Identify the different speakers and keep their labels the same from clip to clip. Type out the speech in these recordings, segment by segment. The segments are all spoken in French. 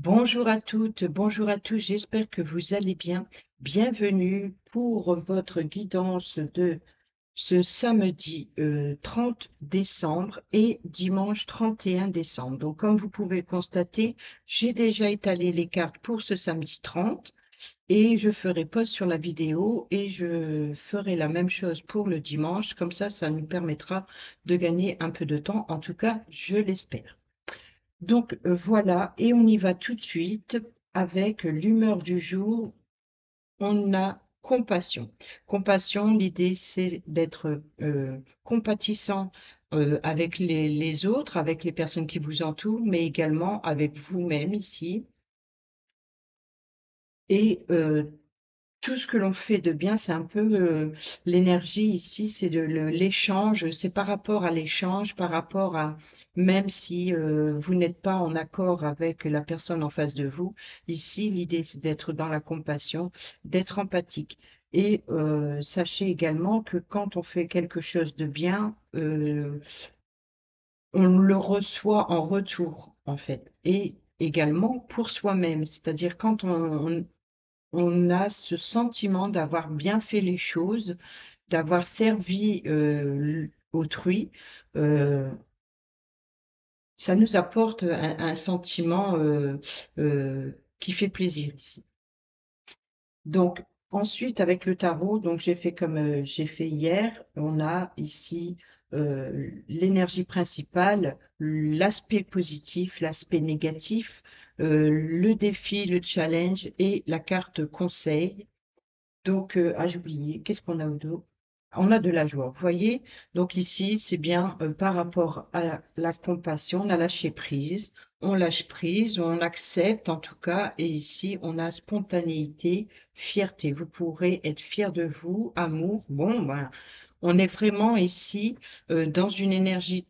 Speaker 1: Bonjour à toutes, bonjour à tous, j'espère que vous allez bien. Bienvenue pour votre guidance de ce samedi 30 décembre et dimanche 31 décembre. Donc, comme vous pouvez le constater, j'ai déjà étalé les cartes pour ce samedi 30 et je ferai pause sur la vidéo et je ferai la même chose pour le dimanche. Comme ça nous permettra de gagner un peu de temps. En tout cas, je l'espère. Donc voilà, et on y va tout de suite avec l'humeur du jour. On a compassion. Compassion, l'idée c'est d'être compatissant avec les autres, avec les personnes qui vous entourent, mais également avec vous-même ici. Et tout ce que l'on fait de bien, c'est un peu l'énergie ici, c'est de l'échange, c'est par rapport à l'échange, par rapport à, même si vous n'êtes pas en accord avec la personne en face de vous, ici, l'idée, c'est d'être dans la compassion, d'être empathique. Et sachez également que quand on fait quelque chose de bien, on le reçoit en retour, en fait. Et également pour soi-même, c'est-à-dire quand on a ce sentiment d'avoir bien fait les choses, d'avoir servi autrui. euh, Ça nous apporte un sentiment qui fait plaisir ici. Donc, ensuite, avec le tarot, donc j'ai fait comme j'ai fait hier, on a ici l'énergie principale, l'aspect positif, l'aspect négatif, le défi, le challenge et la carte conseil. Donc, j'ai oublié, qu'est-ce qu'on a au dos? On a de la joie, vous voyez? Donc ici, c'est bien par rapport à la compassion, on lâche prise, on accepte en tout cas, et ici, on a spontanéité, fierté. Vous pourrez être fier de vous, amour. Bon, ben, on est vraiment ici dans une énergie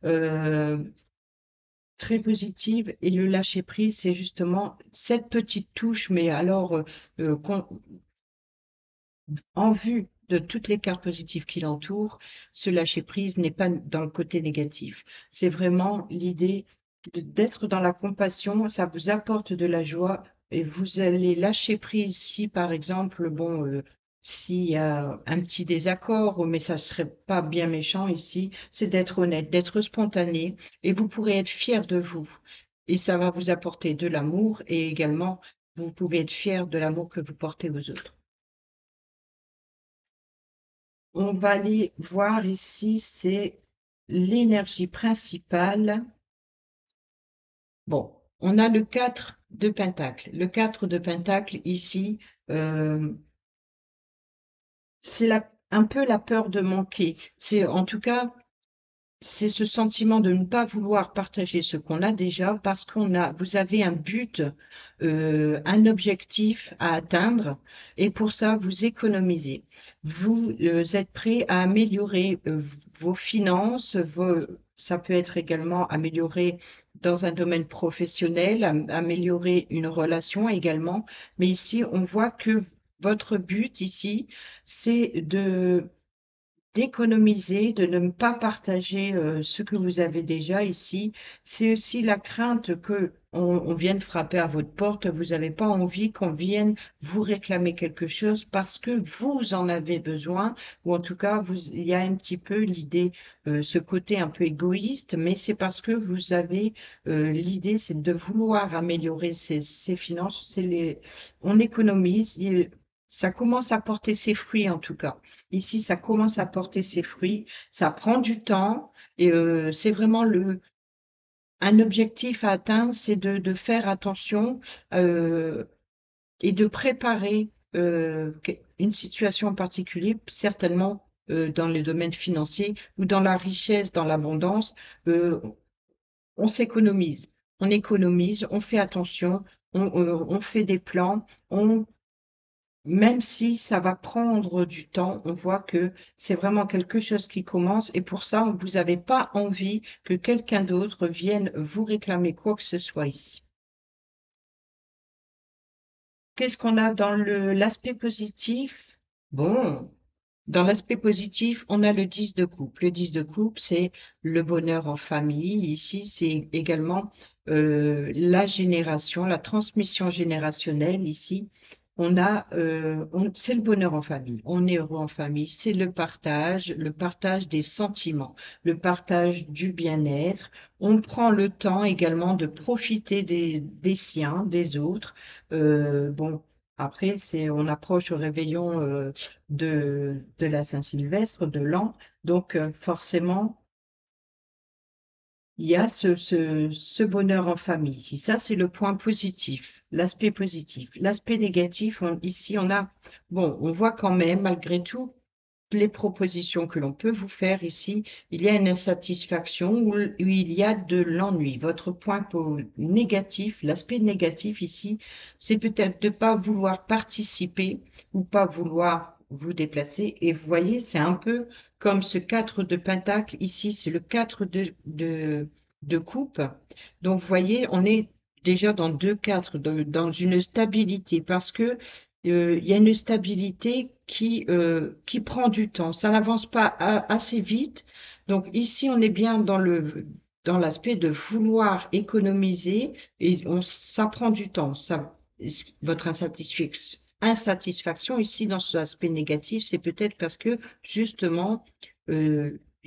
Speaker 1: euh, très positive, et le lâcher prise, c'est justement cette petite touche, mais alors en vue de toutes les cartes positives qui l'entourent, ce lâcher prise n'est pas dans le côté négatif. C'est vraiment l'idée d'être dans la compassion, ça vous apporte de la joie et vous allez lâcher prise si, par exemple, bon, s'il y a un petit désaccord, mais ça serait pas bien méchant ici, c'est d'être honnête, d'être spontané et vous pourrez être fier de vous. Et ça va vous apporter de l'amour et également, vous pouvez être fier de l'amour que vous portez aux autres. On va aller voir ici, c'est l'énergie principale. Bon, on a le 4 de Pentacle. Le 4 de Pentacle ici, euh, c'est un peu la peur de manquer. C'est en tout cas, c'est ce sentiment de ne pas vouloir partager ce qu'on a déjà parce vous avez un but, un objectif à atteindre et pour ça, vous économisez. Vous êtes prêt à améliorer vos finances, ça peut être également améliorer dans un domaine professionnel, améliorer une relation également. Mais ici, on voit que votre but ici, c'est d'économiser, de ne pas partager ce que vous avez déjà ici. C'est aussi la crainte que on vienne frapper à votre porte. Vous n'avez pas envie qu'on vienne vous réclamer quelque chose parce que vous en avez besoin, ou en tout cas, il y a un petit peu l'idée, ce côté un peu égoïste, mais c'est parce que vous avez l'idée, c'est de vouloir améliorer ses finances. On économise. Ça commence à porter ses fruits en tout cas. Ici, ça commence à porter ses fruits. Ça prend du temps et c'est vraiment un objectif à atteindre, c'est de faire attention euh, et de préparer une situation en particulier, certainement dans les domaines financiers ou dans la richesse, dans l'abondance. euh, on s'économise. On économise, on fait attention, on fait des plans, même si ça va prendre du temps, on voit que c'est vraiment quelque chose qui commence et pour ça, vous n'avez pas envie que quelqu'un d'autre vienne vous réclamer quoi que ce soit ici. Qu'est-ce qu'on a dans l'aspect positif? Bon. Dans l'aspect positif, on a le 10 de coupe. Le 10 de coupe, c'est le bonheur en famille. Ici, c'est également la génération, la transmission générationnelle. Ici, c'est le bonheur en famille. On est heureux en famille. C'est le partage des sentiments, le partage du bien-être. On prend le temps également de profiter des siens, des autres. Bon, après, on approche au réveillon. De la Saint-Sylvestre, de l'an. Donc, forcément, il y a ce bonheur en famille ici. Ça, c'est le point positif, l'aspect positif. L'aspect négatif, ici, bon, on voit quand même, malgré tout, les propositions que l'on peut vous faire ici, il y a une insatisfaction où il y a de l'ennui. Votre point négatif, l'aspect négatif ici, c'est peut-être de ne pas vouloir participer ou pas vouloir vous déplacer. Et vous voyez, c'est un peu comme ce 4 de pentacle ici, c'est le 4 de coupe. Donc, vous voyez, on est déjà dans deux 4, dans une stabilité parce que il y a une stabilité qui prend du temps. Ça n'avance pas assez vite. Donc ici, on est bien dans l'aspect de vouloir économiser et ça prend du temps. Votre insatisfaction ici dans cet aspect négatif, c'est peut-être parce que justement,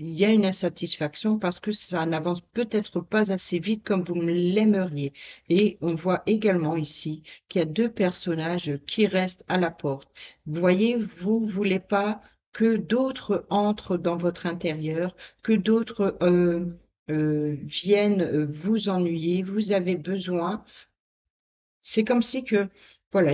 Speaker 1: il y a une insatisfaction parce que ça n'avance peut-être pas assez vite comme vous l'aimeriez. Et on voit également ici qu'il y a deux personnages qui restent à la porte. Vous voyez, vous voulez pas que d'autres entrent dans votre intérieur, que d'autres viennent vous ennuyer. Vous avez besoin. C'est comme si que, voilà.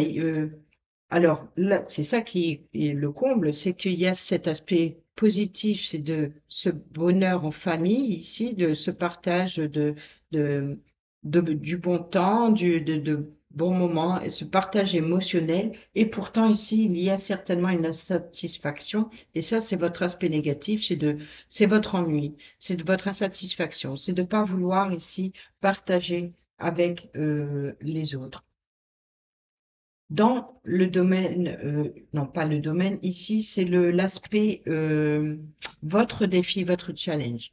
Speaker 1: Alors là, c'est ça qui est le comble, c'est qu'il y a cet aspect positif, c'est de ce bonheur en famille ici, de ce partage de, du bon temps, de bons moments, et ce partage émotionnel. Et pourtant ici, il y a certainement une insatisfaction. Et ça, c'est votre aspect négatif, c'est votre ennui, c'est de votre insatisfaction, c'est de ne pas vouloir ici partager avec les autres. Dans le domaine, non pas le domaine, ici c'est l'aspect votre défi, votre challenge.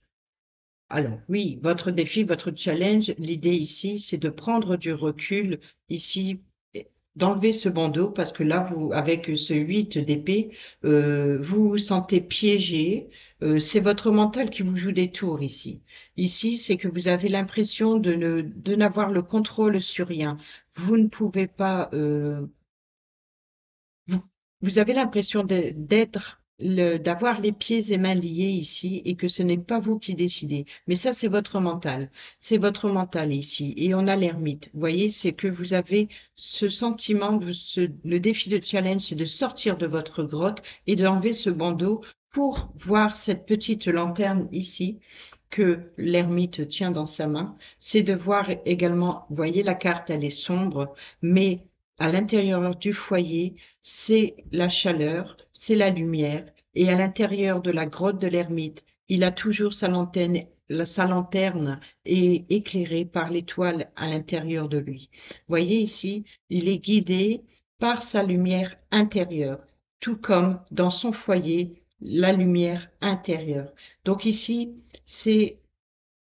Speaker 1: Alors oui, votre défi, votre challenge, l'idée ici c'est de prendre du recul ici, d'enlever ce bandeau parce que là, vous, avec ce 8 d'épée, vous vous sentez piégé. C'est votre mental qui vous joue des tours ici. Ici, c'est que vous avez l'impression de n'avoir le contrôle sur rien. Vous ne pouvez pas vous, vous avez l'impression d'avoir les pieds et mains liés ici et que ce n'est pas vous qui décidez. Mais ça, c'est votre mental. C'est votre mental ici. Et on a l'ermite. Vous voyez, c'est que vous avez ce sentiment, le défi de challenge, c'est de sortir de votre grotte et d'enlever ce bandeau pour voir cette petite lanterne ici que l'ermite tient dans sa main. C'est de voir également, vous voyez, la carte, elle est sombre, mais à l'intérieur du foyer, c'est la chaleur, c'est la lumière. Et à l'intérieur de la grotte de l'ermite, il a toujours sa lanterne est éclairée par l'étoile à l'intérieur de lui. Voyez ici, il est guidé par sa lumière intérieure, tout comme dans son foyer, la lumière intérieure. Donc ici, c'est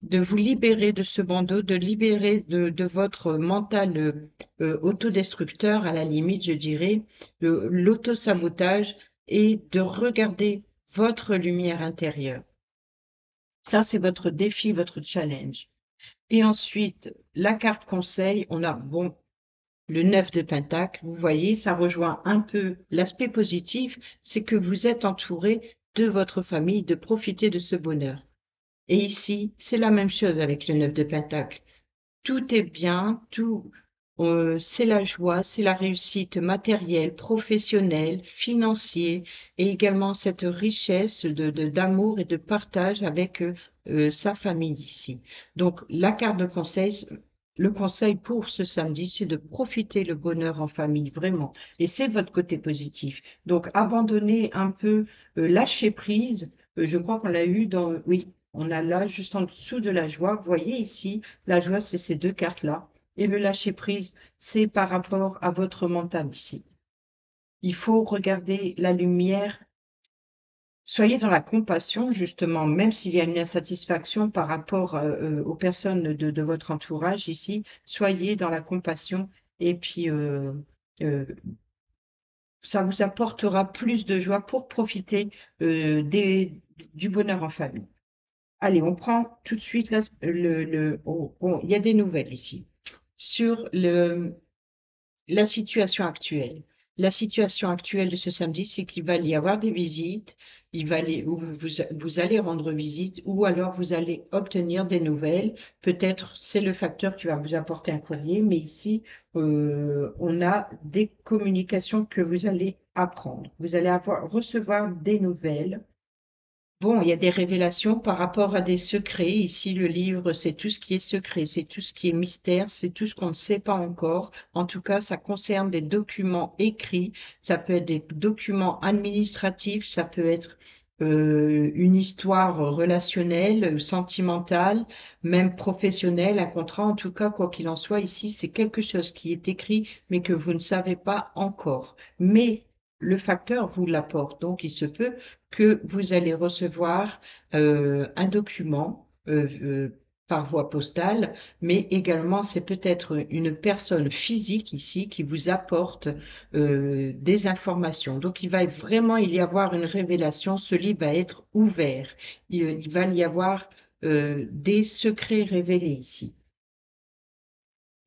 Speaker 1: de vous libérer de ce bandeau, de libérer de votre mental autodestructeur, à la limite, je dirais, l'autosabotage et de regarder votre lumière intérieure. Ça, c'est votre défi, votre challenge. Et ensuite, la carte conseil, on a, bon, le 9 de Pentacle, vous voyez, ça rejoint un peu l'aspect positif, c'est que vous êtes entouré de votre famille, de profiter de ce bonheur. Et ici, c'est la même chose avec le 9 de Pentacle. Tout est bien, c'est la joie, c'est la réussite matérielle, professionnelle, financière, et également cette richesse d'amour et de partage avec sa famille ici. Donc, la carte de conseil, le conseil pour ce samedi, c'est de profiter le bonheur en famille, vraiment. Et c'est votre côté positif. Donc, abandonner un peu, lâcher prise. Je crois qu'on l'a eu oui, on a là, juste en dessous de la joie. Vous voyez ici, la joie, c'est ces deux cartes-là. Et le lâcher-prise, c'est par rapport à votre mental ici. Il faut regarder la lumière Soyez dans la compassion, justement, même s'il y a une insatisfaction par rapport aux personnes de votre entourage ici, soyez dans la compassion et puis euh, ça vous apportera plus de joie pour profiter du bonheur en famille. Allez, on prend tout de suite il y a des nouvelles ici sur la situation actuelle. La situation actuelle de ce samedi, c'est qu'il va y avoir des visites, où vous allez rendre visite, ou alors vous allez obtenir des nouvelles. Peut-être c'est le facteur qui va vous apporter un courrier, mais ici, on a des communications que vous allez apprendre. Vous allez recevoir des nouvelles. Bon, il y a des révélations par rapport à des secrets. Ici, le livre, c'est tout ce qui est secret, c'est tout ce qui est mystère, c'est tout ce qu'on ne sait pas encore. En tout cas, ça concerne des documents écrits, ça peut être des documents administratifs, ça peut être une histoire relationnelle, sentimentale, même professionnelle, un contrat. En tout cas, quoi qu'il en soit, ici, c'est quelque chose qui est écrit, mais que vous ne savez pas encore. Mais le facteur vous l'apporte. Donc, il se peut que vous allez recevoir un document par voie postale, mais également c'est peut-être une personne physique ici qui vous apporte des informations. Donc il va vraiment y avoir une révélation, ce livre va être ouvert. Il va y avoir des secrets révélés ici.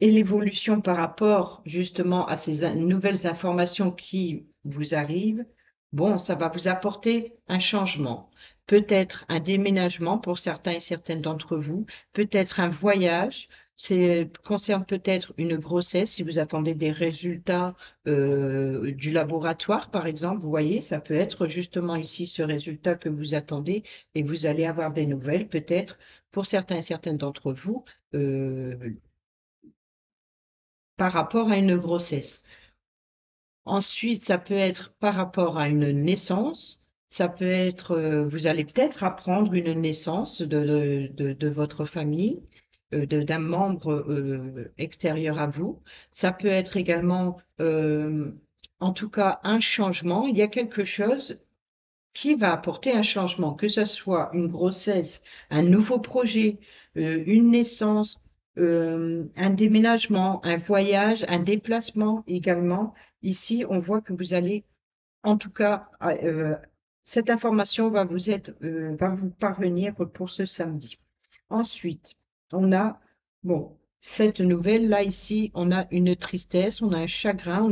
Speaker 1: Et l'évolution par rapport justement à ces nouvelles informations qui vous arrivent, bon, ça va vous apporter un changement. Peut-être un déménagement pour certains et certaines d'entre vous, peut-être un voyage, c'est concerne peut-être une grossesse si vous attendez des résultats du laboratoire, par exemple. Vous voyez, ça peut être justement ici ce résultat que vous attendez et vous allez avoir des nouvelles, peut-être pour certains et certaines d'entre vous. Par rapport à une grossesse. Ensuite, ça peut être par rapport à une naissance. Ça peut être, vous allez peut-être apprendre une naissance de votre famille, d'un membre extérieur à vous. Ça peut être également, en tout cas, un changement. Il y a quelque chose qui va apporter un changement, que ce soit une grossesse, un nouveau projet, une naissance, un déménagement, un voyage, un déplacement également. Ici, on voit que vous allez, en tout cas, cette information va vous parvenir pour ce samedi. Ensuite, on a, bon, cette nouvelle-là ici, on a une tristesse, on a un chagrin,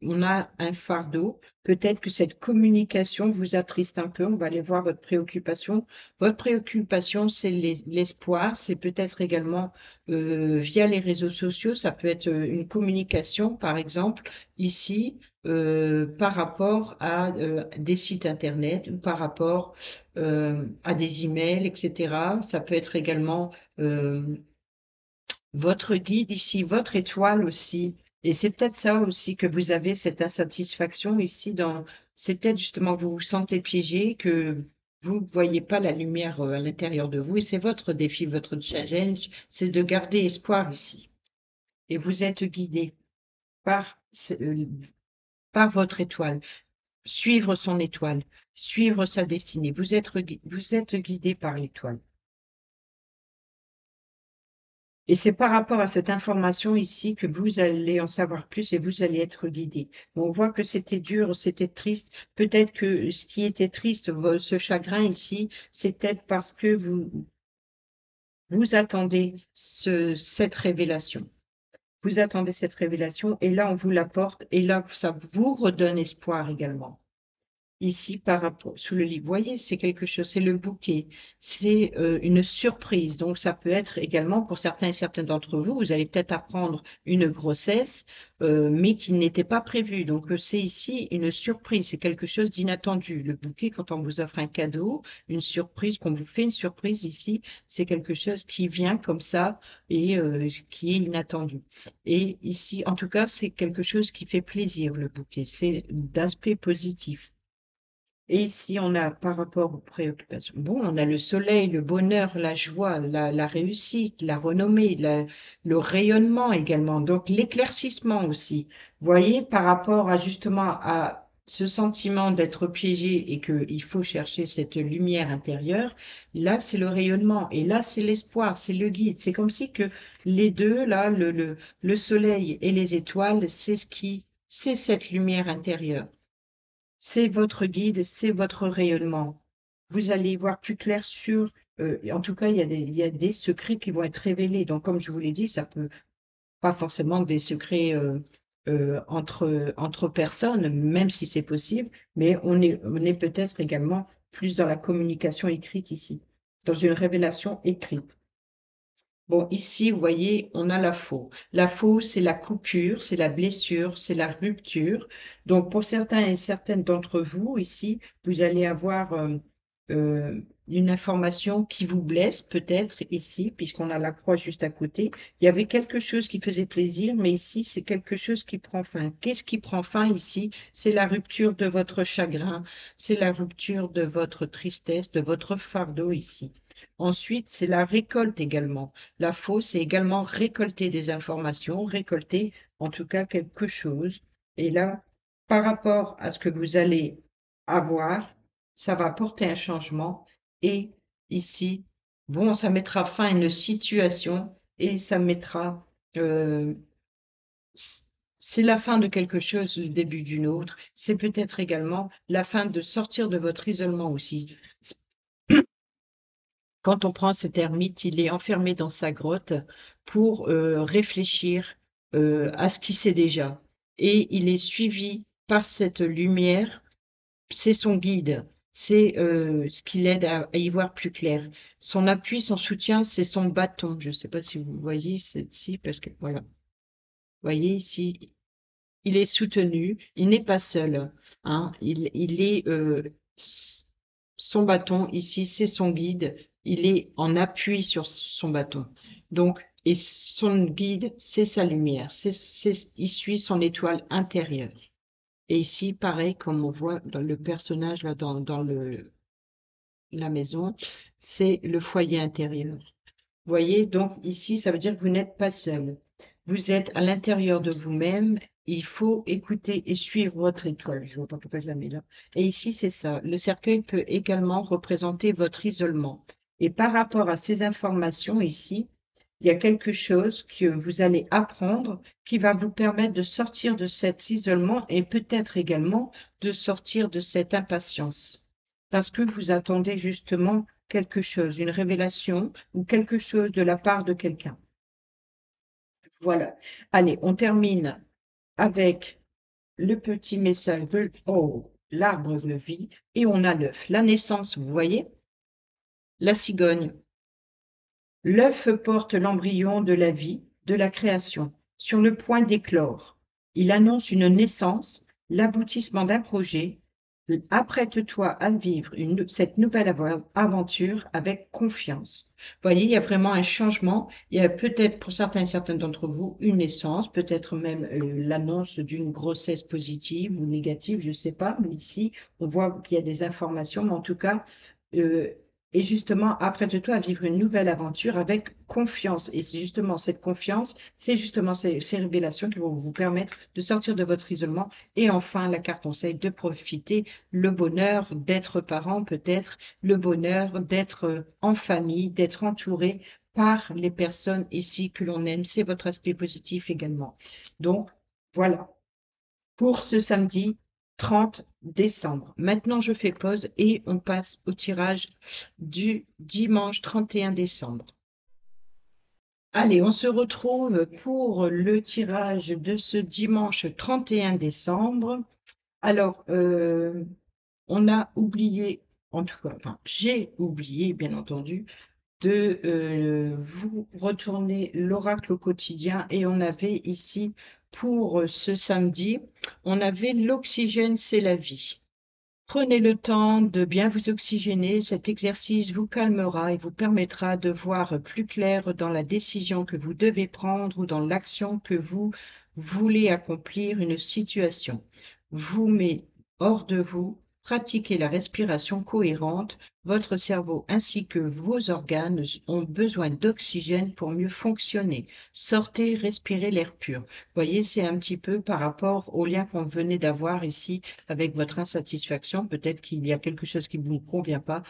Speaker 1: on a un fardeau. Peut-être que cette communication vous attriste un peu. On va aller voir votre préoccupation. Votre préoccupation, c'est l'espoir. C'est peut-être également via les réseaux sociaux. Ça peut être une communication, par exemple, ici, par rapport à des sites Internet ou par rapport à des emails, etc. Ça peut être également votre guide ici, votre étoile aussi. Et c'est peut-être ça aussi que vous avez cette insatisfaction ici c'est peut-être justement que vous vous sentez piégé, que vous ne voyez pas la lumière à l'intérieur de vous. Et c'est votre défi, votre challenge, c'est de garder espoir ici. Et vous êtes guidé par, par votre étoile, suivre son étoile, suivre sa destinée. Vous êtes guidé par l'étoile. Et c'est par rapport à cette information ici que vous allez en savoir plus et vous allez être guidé. On voit que c'était dur, c'était triste. Peut-être que ce qui était triste, ce chagrin ici, c'est peut-être parce que vous attendez cette révélation. Vous attendez cette révélation et là, on vous l'apporte et là, ça vous redonne espoir également. Ici, par rapport, sous le livre, vous voyez, c'est quelque chose, c'est le bouquet, c'est une surprise. Donc, ça peut être également pour certains et certaines d'entre vous, vous allez peut-être apprendre une grossesse, mais qui n'était pas prévue. Donc, c'est ici une surprise, c'est quelque chose d'inattendu. Le bouquet, quand on vous offre un cadeau, une surprise, qu'on vous fait une surprise ici, c'est quelque chose qui vient comme ça et qui est inattendu. Et ici, en tout cas, c'est quelque chose qui fait plaisir, le bouquet, c'est d'aspect positif. Et ici, on a par rapport aux préoccupations, bon, on a le soleil, le bonheur, la joie, la réussite, la renommée, le rayonnement également, donc l'éclaircissement aussi. Vous voyez, par rapport à justement à ce sentiment d'être piégé et qu'il faut chercher cette lumière intérieure, là, c'est le rayonnement. Et là, c'est l'espoir, c'est le guide. C'est comme si que les deux, là, le soleil et les étoiles, c'est cette lumière intérieure. C'est votre guide, c'est votre rayonnement. Vous allez y voir plus clair sur, en tout cas, il y a des secrets qui vont être révélés. Donc, comme je vous l'ai dit, ça peut pas forcément des secrets entre personnes, même si c'est possible, mais on est peut-être également plus dans la communication écrite ici, dans une révélation écrite. Bon, ici, vous voyez, on a la faux. La faux, c'est la coupure, c'est la blessure, c'est la rupture. Donc, pour certains et certaines d'entre vous, ici, vous allez avoir euh, une information qui vous blesse, peut-être ici, puisqu'on a la croix juste à côté. Il y avait quelque chose qui faisait plaisir, mais ici, c'est quelque chose qui prend fin. Qu'est-ce qui prend fin ici? C'est la rupture de votre chagrin, c'est la rupture de votre tristesse, de votre fardeau ici. Ensuite, c'est la récolte également. La faux, c'est également récolter des informations, récolter en tout cas quelque chose. Et là, par rapport à ce que vous allez avoir, ça va apporter un changement. Et ici, bon, ça mettra fin à une situation et ça mettra, euh, c'est la fin de quelque chose, le début d'une autre. C'est peut-être également la fin de sortir de votre isolement aussi. Quand on prend cet ermite, il est enfermé dans sa grotte pour réfléchir à ce qu'il sait déjà. Et il est suivi par cette lumière, c'est son guide, c'est ce qui l'aide à y voir plus clair. Son appui, son soutien, c'est son bâton. Je ne sais pas si vous voyez celle-ci, parce que voilà. Vous voyez ici, il est soutenu, il n'est pas seul. Hein. Il est son bâton ici, c'est son guide. Il est en appui sur son bâton. Donc, et son guide, c'est sa lumière. Il suit son étoile intérieure. Et ici, pareil, comme on voit dans le personnage là dans la maison, c'est le foyer intérieur. Vous voyez, donc ici, ça veut dire que vous n'êtes pas seul. Vous êtes à l'intérieur de vous-même. Il faut écouter et suivre votre étoile. Je ne vois pas pourquoi je la mets là. Et ici, c'est ça. Le cercueil peut également représenter votre isolement. Et par rapport à ces informations ici, il y a quelque chose que vous allez apprendre qui va vous permettre de sortir de cet isolement et peut-être également de sortir de cette impatience. Parce que vous attendez justement quelque chose, une révélation ou quelque chose de la part de quelqu'un. Voilà. Allez, on termine avec le petit message de oh, l'arbre de vie et on a l'œuf. La naissance, vous voyez, la cigogne. L'œuf porte l'embryon de la vie, de la création, sur le point d'éclore. Il annonce une naissance, l'aboutissement d'un projet. Apprête-toi à vivre cette nouvelle aventure avec confiance. Vous voyez, il y a vraiment un changement. Il y a peut-être pour certains et certaines d'entre vous une naissance, peut-être même l'annonce d'une grossesse positive ou négative, je ne sais pas. Mais ici, on voit qu'il y a des informations, mais en tout cas, euh, et justement, apprête-toi à vivre une nouvelle aventure avec confiance. Et c'est justement cette confiance, c'est justement ces révélations qui vont vous permettre de sortir de votre isolement. Et enfin, la carte conseil de profiter le bonheur d'être parent, peut-être le bonheur d'être en famille, d'être entouré par les personnes ici que l'on aime. C'est votre aspect positif également. Donc, voilà pour ce samedi 30 décembre. Maintenant, je fais pause et on passe au tirage du dimanche 31 décembre. Allez, on se retrouve pour le tirage de ce dimanche 31 décembre. Alors, on a oublié, en tout cas, enfin, j'ai oublié, bien entendu, de vous retourner l'oracle au quotidien et on avait ici pour ce samedi, on avait l'oxygène, c'est la vie. Prenez le temps de bien vous oxygéner. Cet exercice vous calmera et vous permettra de voir plus clair dans la décision que vous devez prendre ou dans l'action que vous voulez accomplir une situation. Vous met hors de vous, Pratiquez la respiration cohérente. Votre cerveau ainsi que vos organes ont besoin d'oxygène pour mieux fonctionner. Sortez, respirez l'air pur. Voyez, c'est un petit peu par rapport au lien qu'on venait d'avoir ici avec votre insatisfaction. Peut-être qu'il y a quelque chose qui ne vous convient pas.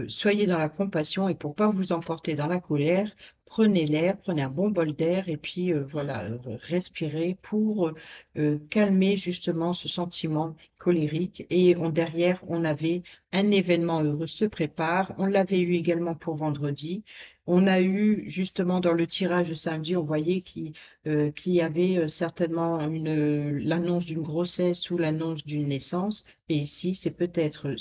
Speaker 1: Soyez dans la compassion et pour pas vous emporter dans la colère, prenez l'air, prenez un bon bol d'air et puis voilà, respirez pour calmer justement ce sentiment colérique. Et derrière, on avait un événement heureux se prépare. On l'avait eu également pour vendredi. On a eu justement dans le tirage de samedi, on voyait qu'il y avait certainement l'annonce d'une grossesse ou l'annonce d'une naissance. Et ici, c'est peut-être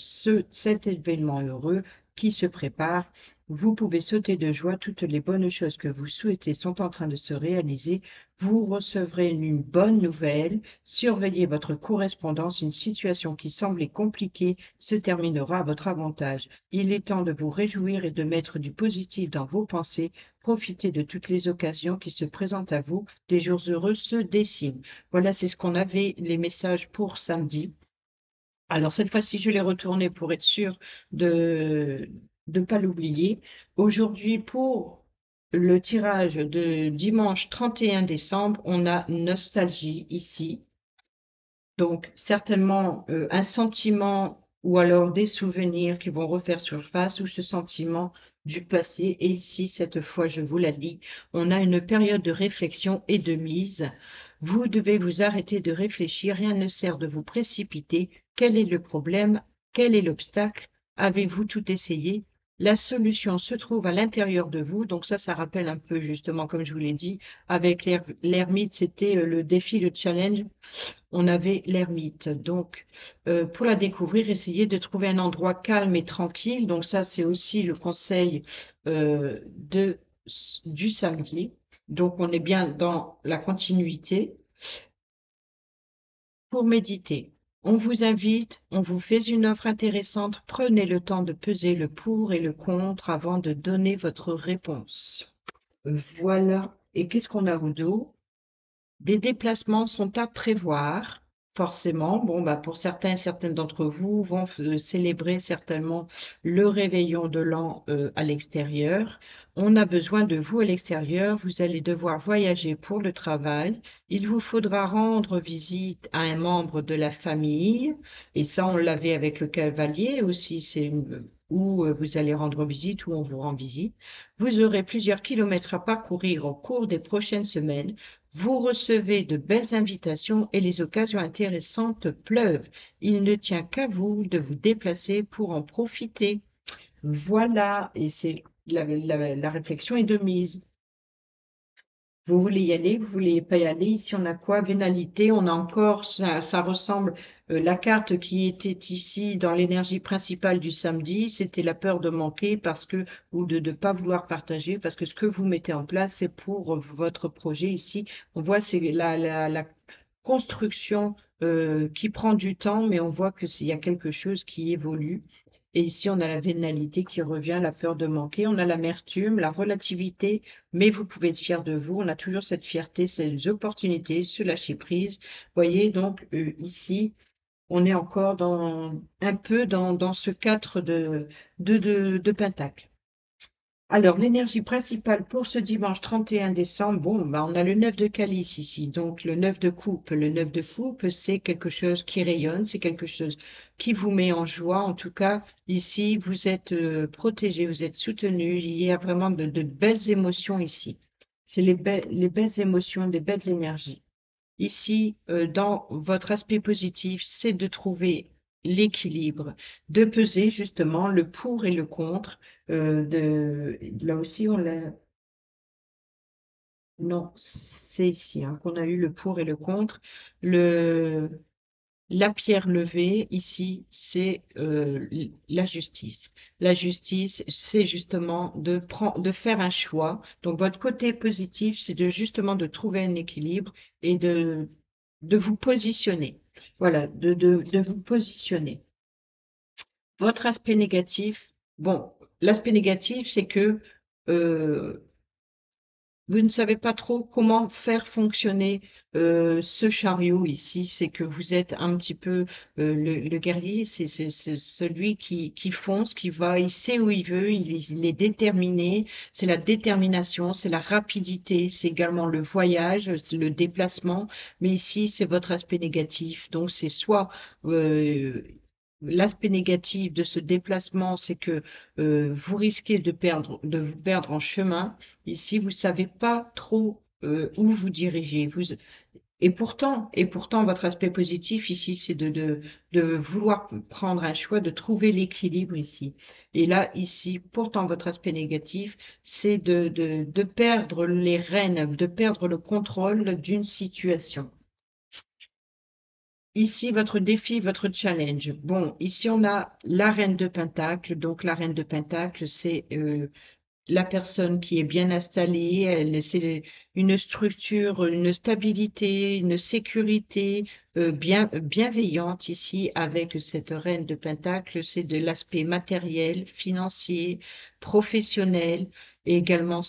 Speaker 1: cet événement heureux qui se prépare. Vous pouvez sauter de joie, toutes les bonnes choses que vous souhaitez sont en train de se réaliser. Vous recevrez une bonne nouvelle. Surveillez votre correspondance. Une situation qui semblait compliquée se terminera à votre avantage. Il est temps de vous réjouir et de mettre du positif dans vos pensées. Profitez de toutes les occasions qui se présentent à vous. Des jours heureux se dessinent. Voilà, c'est ce qu'on avait, les messages pour samedi. Alors, cette fois-ci, je l'ai retourné pour être sûr de ne pas l'oublier. Aujourd'hui, pour le tirage de dimanche 31 décembre, on a nostalgie ici. Donc, certainement un sentiment ou alors des souvenirs qui vont refaire surface ou ce sentiment du passé. Et ici, cette fois, je vous la lis, on a une période de réflexion et de mise. Vous devez vous arrêter de réfléchir, rien ne sert de vous précipiter. Quel est le problème? Quel est l'obstacle? Avez-vous tout essayé? La solution se trouve à l'intérieur de vous. Donc ça rappelle un peu justement, comme je vous l'ai dit, avec l'ermite, c'était le défi, le challenge. On avait l'ermite. Donc, pour la découvrir, essayez de trouver un endroit calme et tranquille. Donc ça, c'est aussi le conseil du samedi. Donc, on est bien dans la continuité pour méditer. On vous invite, on vous fait une offre intéressante. Prenez le temps de peser le pour et le contre avant de donner votre réponse. Voilà. Et qu'est-ce qu'on a au dos? Des déplacements sont à prévoir, forcément. Bon, bah, pour certains, certaines d'entre vous vont célébrer certainement le réveillon de l'an à l'extérieur. On a besoin de vous à l'extérieur. Vous allez devoir voyager pour le travail. Il vous faudra rendre visite à un membre de la famille. Et ça, on l'avait avec le cavalier aussi. Où vous allez rendre visite, où on vous rend visite. Vous aurez plusieurs kilomètres à parcourir au cours des prochaines semaines. Vous recevez de belles invitations et les occasions intéressantes pleuvent. Il ne tient qu'à vous de vous déplacer pour en profiter. Voilà, et c'est la réflexion est de mise. Vous voulez y aller, vous voulez pas y aller. Ici, on a quoi? Vénalité. On a encore, ça ressemble, la carte qui était ici dans l'énergie principale du samedi, c'était la peur de manquer parce que, ou de ne pas vouloir partager, parce que ce que vous mettez en place, c'est pour votre projet ici. On voit, c'est la construction qui prend du temps, mais on voit que s'il y a quelque chose qui évolue. Et ici, on a la vénalité qui revient, la peur de manquer. On a l'amertume, la relativité, mais vous pouvez être fier de vous. On a toujours cette fierté, ces opportunités, ce lâcher prise. Voyez, donc ici, on est encore un peu dans ce cadre de Pentacle. Alors, l'énergie principale pour ce dimanche 31 décembre, bon, bah, on a le 9 de calice ici, donc le 9 de coupe. Le 9 de coupe, c'est quelque chose qui rayonne, c'est quelque chose qui vous met en joie. En tout cas, ici, vous êtes protégé, vous êtes soutenu. Il y a vraiment de belles émotions ici. C'est les belles émotions, des belles énergies. Ici, dans votre aspect positif, c'est de trouver l'équilibre, de peser justement le pour et le contre. Là aussi, on l'a. Non, c'est ici hein, qu'on a eu le pour et le contre. Le, la pierre levée, ici, c'est la justice. La justice, c'est justement de faire un choix. Donc, votre côté positif, c'est de justement de trouver un équilibre et de vous positionner. Voilà, de vous positionner. Votre aspect négatif, bon, l'aspect négatif, c'est que euh, vous ne savez pas trop comment faire fonctionner ce chariot ici. C'est que vous êtes un petit peu le guerrier, c'est celui qui fonce, qui va, il sait où il veut, il est déterminé. C'est la détermination, c'est la rapidité, c'est également le voyage, c'est le déplacement. Mais ici, c'est votre aspect négatif. Donc, c'est soit l'aspect négatif de ce déplacement, c'est que vous risquez de vous perdre en chemin. Ici, vous savez pas trop où vous dirigez. Et pourtant, votre aspect positif ici, c'est de vouloir prendre un choix, de trouver l'équilibre ici. Et là, ici, pourtant, votre aspect négatif, c'est de perdre les rênes, de perdre le contrôle d'une situation. Ici, votre défi, votre challenge. Bon, ici, on a la reine de Pentacle. Donc, la reine de Pentacle, c'est la personne qui est bien installée, c'est une structure, une stabilité, une sécurité bienveillante ici avec cette reine de Pentacle. C'est de l'aspect matériel, financier, professionnel et également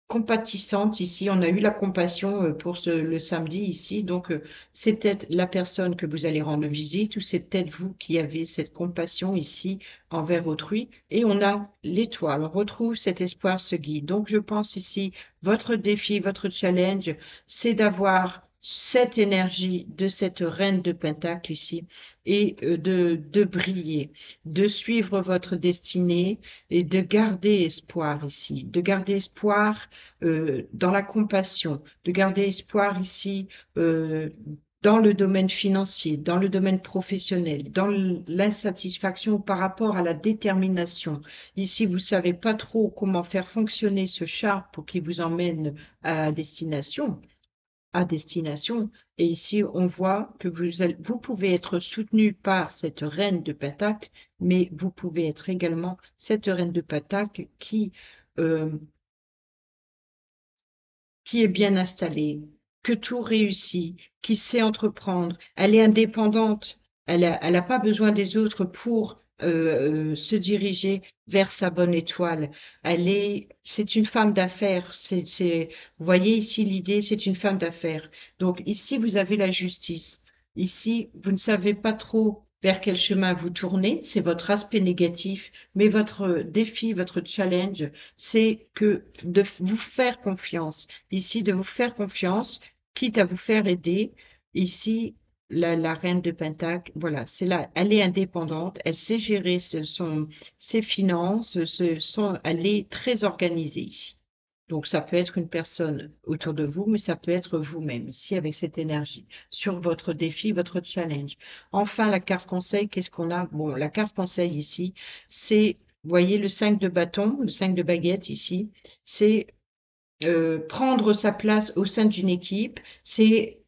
Speaker 1: compatissante ici. On a eu la compassion pour le samedi ici. Donc, c'est peut-être la personne que vous allez rendre visite ou c'est peut-être vous qui avez cette compassion ici envers autrui. Et on a l'étoile. On retrouve cet espoir, ce guide. Donc, je pense ici, votre défi, votre challenge, c'est d'avoir cette énergie de cette reine de Pentacle ici et de briller, de suivre votre destinée et de garder espoir ici, de garder espoir dans la compassion, de garder espoir ici dans le domaine financier, dans le domaine professionnel, dans l'insatisfaction par rapport à la détermination. Ici, vous savez pas trop comment faire fonctionner ce char pour qu'il vous emmène à destination, à destination. Et ici, on voit que vous pouvez être soutenu par cette reine de Pentacle, mais vous pouvez être également cette reine de Pentacle euh, qui est bien installée, que tout réussit, qui sait entreprendre. Elle est indépendante. Elle a pas besoin des autres pour se diriger vers sa bonne étoile. C'est une femme d'affaires. Vous voyez ici l'idée, c'est une femme d'affaires. Donc ici, vous avez la justice. Ici, vous ne savez pas trop vers quel chemin vous tournez. C'est votre aspect négatif, mais votre défi, votre challenge, c'est que de vous faire confiance ici, de vous faire confiance, quitte à vous faire aider. Ici, la reine de Pentacle, voilà, c'est là, elle est indépendante, elle sait gérer ses finances, elle est très organisée ici. Donc, ça peut être une personne autour de vous, mais ça peut être vous-même ici avec cette énergie sur votre défi, votre challenge. Enfin, la carte conseil, qu'est-ce qu'on a? Bon, la carte conseil ici, c'est, vous voyez, le 5 de bâton, le 5 de baguette ici, c'est prendre sa place au sein d'une équipe, c'est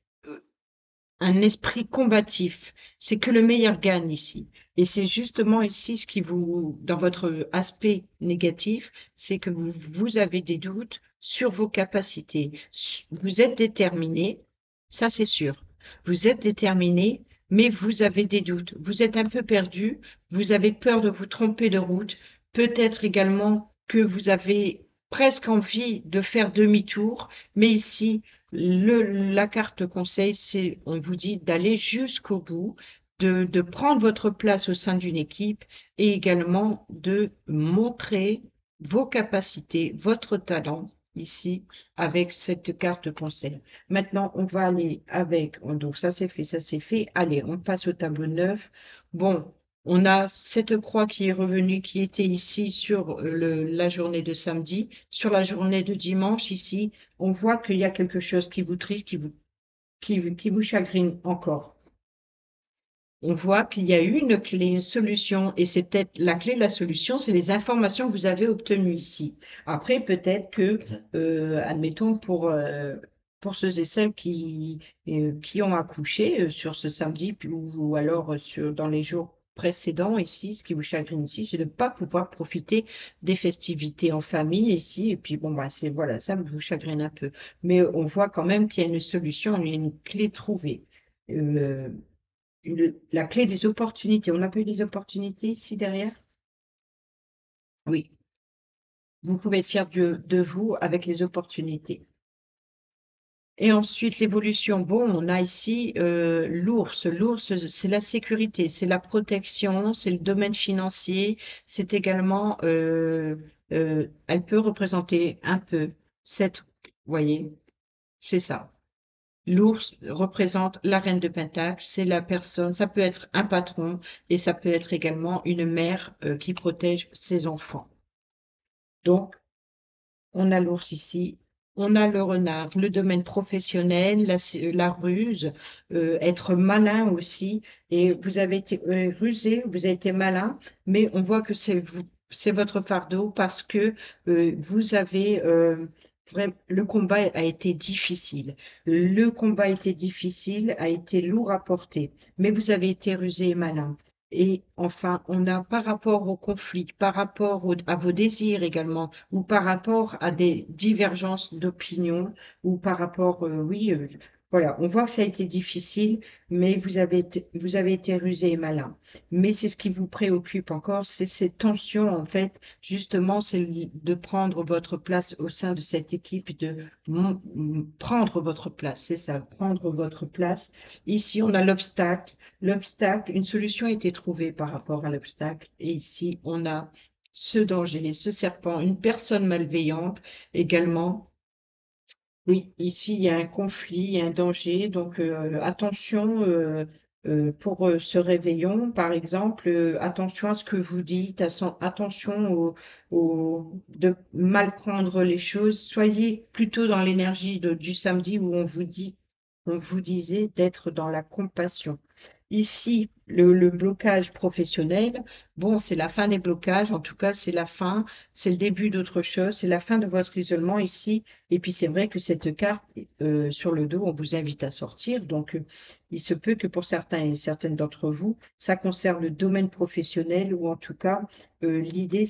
Speaker 1: un esprit combatif. C'est que le meilleur gagne ici. Et c'est justement ici ce qui dans votre aspect négatif, c'est que vous avez des doutes sur vos capacités. Vous êtes déterminé, ça c'est sûr. Vous êtes déterminé, mais vous avez des doutes. Vous êtes un peu perdu, vous avez peur de vous tromper de route, peut-être également que vous avez presque envie de faire demi-tour, mais ici, la carte conseil, c'est, on vous dit d'aller jusqu'au bout, de prendre votre place au sein d'une équipe et également de montrer vos capacités, votre talent ici avec cette carte conseil. Maintenant, on va aller avec, donc ça c'est fait, ça c'est fait. Allez, on passe au tableau 9. Bon, on a cette croix qui est revenue, qui était ici sur la journée de samedi, sur la journée de dimanche ici on voit qu'il y a quelque chose qui vous triste, qui vous chagrine encore. On voit qu'il y a eu une clé, une solution, et c'est peut-être la clé de la solution, c'est les informations que vous avez obtenues ici. Après, peut-être que, admettons, pour ceux et celles qui ont accouché sur ce samedi, ou alors dans les jours précédents ici, ce qui vous chagrine ici, c'est de ne pas pouvoir profiter des festivités en famille ici, et puis bon, bah, voilà, ça vous chagrine un peu. Mais on voit quand même qu'il y a une solution, il y a une clé trouvée. Euh, la clé des opportunités. On a pas eu des opportunités ici derrière? Oui. Vous pouvez être fier de vous avec les opportunités. Et ensuite, l'évolution. Bon, on a ici l'ours. L'ours, c'est la sécurité, c'est la protection, c'est le domaine financier. C'est également, elle peut représenter un peu cette, vous voyez, c'est ça. L'ours représente la reine de Pentacle, c'est la personne, ça peut être un patron et ça peut être également une mère qui protège ses enfants. Donc, on a l'ours ici, on a le renard, le domaine professionnel, la ruse, être malin aussi. Et vous avez été rusé, vous avez été malin, mais on voit que c'est votre fardeau parce que vous avez le combat a été difficile. Le combat a été difficile, a été lourd à porter, mais vous avez été rusé et malin. Et enfin, on a par rapport au conflit, par rapport à vos désirs également, ou par rapport à des divergences d'opinion, ou par rapport, oui, voilà, on voit que ça a été difficile, mais vous avez été rusé et malin. Mais c'est ce qui vous préoccupe encore, c'est ces tensions, en fait, justement, c'est de prendre votre place au sein de cette équipe, de prendre votre place, c'est ça, prendre votre place. Ici, on a l'obstacle. L'obstacle, une solution a été trouvée par rapport à l'obstacle. Et ici, on a ce danger, ce serpent, une personne malveillante également. Oui, ici, il y a un conflit, il y a un danger. Donc, attention pour ce réveillon, par exemple, attention à ce que vous dites, attention de mal prendre les choses. Soyez plutôt dans l'énergie du samedi où on vous disait d'être dans la compassion. Ici, le blocage professionnel, bon, c'est la fin des blocages, en tout cas, c'est la fin, c'est le début d'autre chose, c'est la fin de votre isolement ici. Et puis, c'est vrai que cette carte, sur le dos, on vous invite à sortir. Donc, il se peut que pour certains et certaines d'entre vous, ça concerne le domaine professionnel ou en tout cas, l'idée,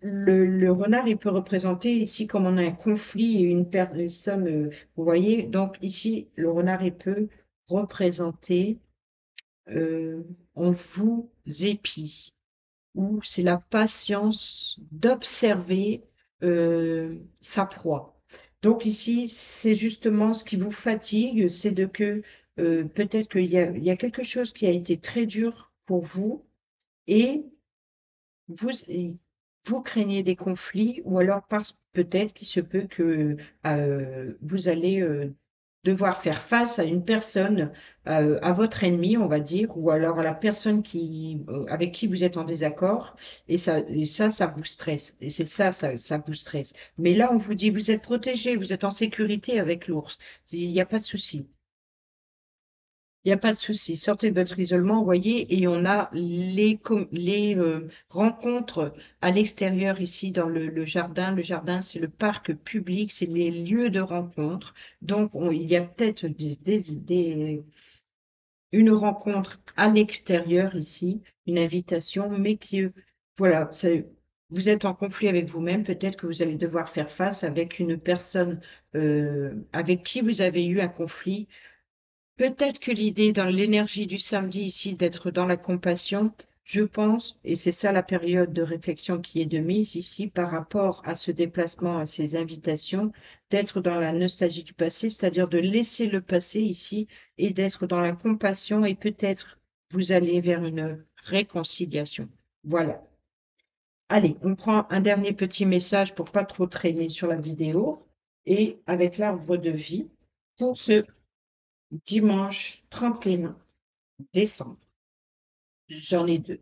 Speaker 1: le renard, il peut représenter ici comme on a un conflit et une personne, vous voyez. Donc, ici, le renard, il peut représenter euh, on vous épie, ou c'est la patience d'observer sa proie. Donc ici, c'est justement ce qui vous fatigue, c'est de que peut-être il y a quelque chose qui a été très dur pour vous et vous, vous craignez des conflits ou alors parce peut-être qu'il se peut que vous allez devoir faire face à une personne, à votre ennemi, on va dire, ou alors à la personne avec qui vous êtes en désaccord, ça vous stresse. Et c'est ça vous stresse. Mais là, on vous dit, vous êtes protégé, vous êtes en sécurité avec l'ours. Il n'y a pas de souci. Il n'y a pas de souci. Sortez de votre isolement, voyez, et on a les rencontres à l'extérieur ici dans le jardin. Le jardin, c'est le parc public, c'est les lieux de rencontre. Donc, il y a peut-être une rencontre à l'extérieur ici, une invitation, mais qui, voilà, vous êtes en conflit avec vous-même. Peut-être que vous allez devoir faire face avec une personne avec qui vous avez eu un conflit. Peut-être que l'idée dans l'énergie du samedi ici d'être dans la compassion, je pense, et c'est ça la période de réflexion qui est de mise ici par rapport à ce déplacement, à ces invitations, d'être dans la nostalgie du passé, c'est-à-dire de laisser le passé ici et d'être dans la compassion et peut-être vous allez vers une réconciliation. Voilà. Allez, on prend un dernier petit message pour pas trop traîner sur la vidéo et avec l'arbre de vie pour ce dimanche 31 décembre. J'en ai deux.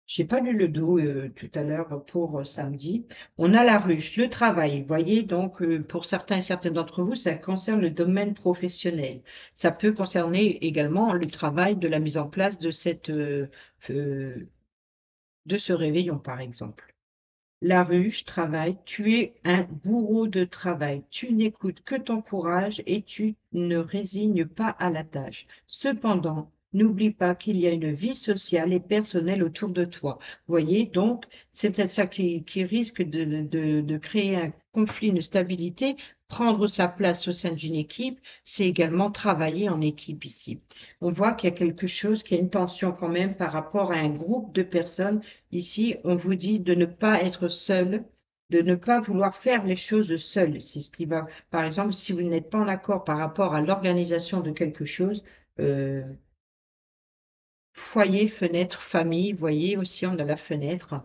Speaker 1: J'ai pas lu le dos tout à l'heure pour samedi. On a la ruche, le travail. Vous voyez, donc pour certains et certaines d'entre vous, ça concerne le domaine professionnel. Ça peut concerner également le travail de la mise en place euh, de ce réveillon, par exemple. La ruche, travail, tu es un bourreau de travail. Tu n'écoutes que ton courage et tu ne résignes pas à la tâche. Cependant, n'oublie pas qu'il y a une vie sociale et personnelle autour de toi. Vous voyez, donc, c'est peut-être ça qui risque de créer un conflit, une stabilité. prendre sa place au sein d'une équipe, c'est également travailler en équipe ici. On voit qu'il y a quelque chose, qu'il y a une tension quand même par rapport à un groupe de personnes. Ici, on vous dit de ne pas être seul, de ne pas vouloir faire les choses seul. C'est ce qui va, par exemple, si vous n'êtes pas en accord par rapport à l'organisation de quelque chose, euh, foyer, fenêtre, famille, voyez aussi, on a la fenêtre.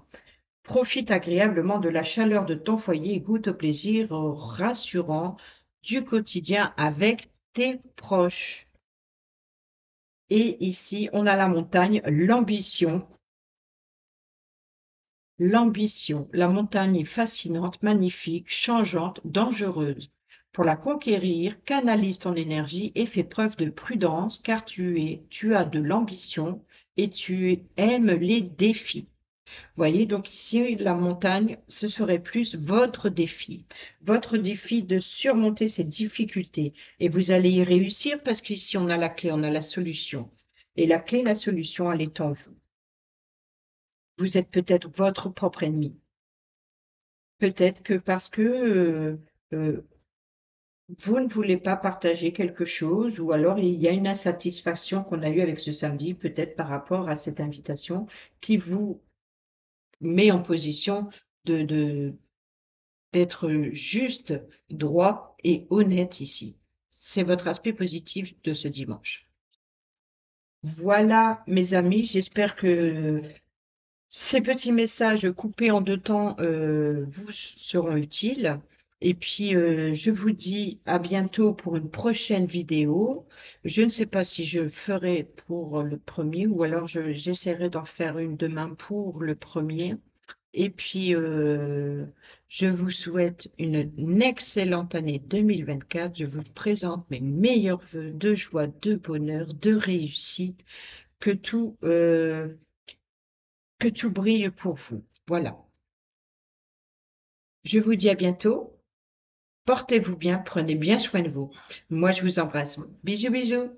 Speaker 1: Profite agréablement de la chaleur de ton foyer et goûte au plaisir rassurant du quotidien avec tes proches. Et ici, on a la montagne, l'ambition. L'ambition. La montagne est fascinante, magnifique, changeante, dangereuse. Pour la conquérir, canalise ton énergie et fais preuve de prudence car tu as de l'ambition et tu aimes les défis. Voyez, donc ici, la montagne, ce serait plus votre défi de surmonter ces difficultés. Et vous allez y réussir parce qu'ici, on a la clé, on a la solution. Et la clé, la solution, elle est en vous. Vous êtes peut-être votre propre ennemi. Peut-être que parce que euh, vous ne voulez pas partager quelque chose ou alors il y a une insatisfaction qu'on a eue avec ce samedi, peut-être par rapport à cette invitation qui vous met en position de d'être juste, droit et honnête ici. C'est votre aspect positif de ce dimanche. Voilà, mes amis, j'espère que ces petits messages coupés en deux temps vous seront utiles. Et puis, je vous dis à bientôt pour une prochaine vidéo. Je ne sais pas si je ferai pour le premier ou alors j'essaierai d'en faire une demain pour le premier. Et puis, je vous souhaite une excellente année 2024. Je vous présente mes meilleurs vœux de joie, de bonheur, de réussite, que tout brille pour vous. Voilà. Je vous dis à bientôt. Portez-vous bien, prenez bien soin de vous. Moi, je vous embrasse. Bisous, bisous.